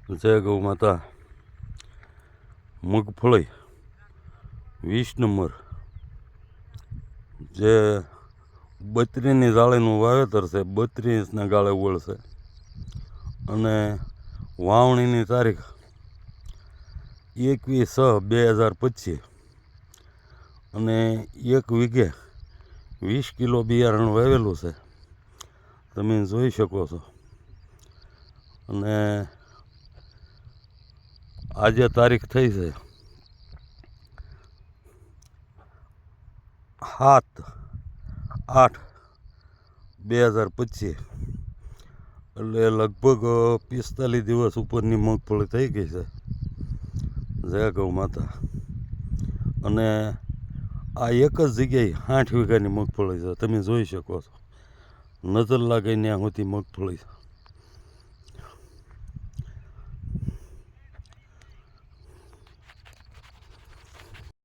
જય ગૌ માતા. મગફળી 20 નંબર જે 32ની જાળીનું વાવેતર છે, 32ના ગાળે વળશે અને વાવણીની તારીખ 21/6/2025 અને 1 વીઘે 20 કિલો બિયારણ વાવેલું છે, તમે જોઈ શકો છો. અને આજે તારીખ થઈ છે 7/8/2025 એટલે લગભગ 45 દિવસ ઉપરની મગફળી થઈ ગઈ છે. જય ગૌ માતા. અને આ એક જ જગ્યાએ 60 વીઘાની મગફળી છે, તમે જોઈ શકો છો. નજર લાગે ત્યાં સુધી મગફળી છે.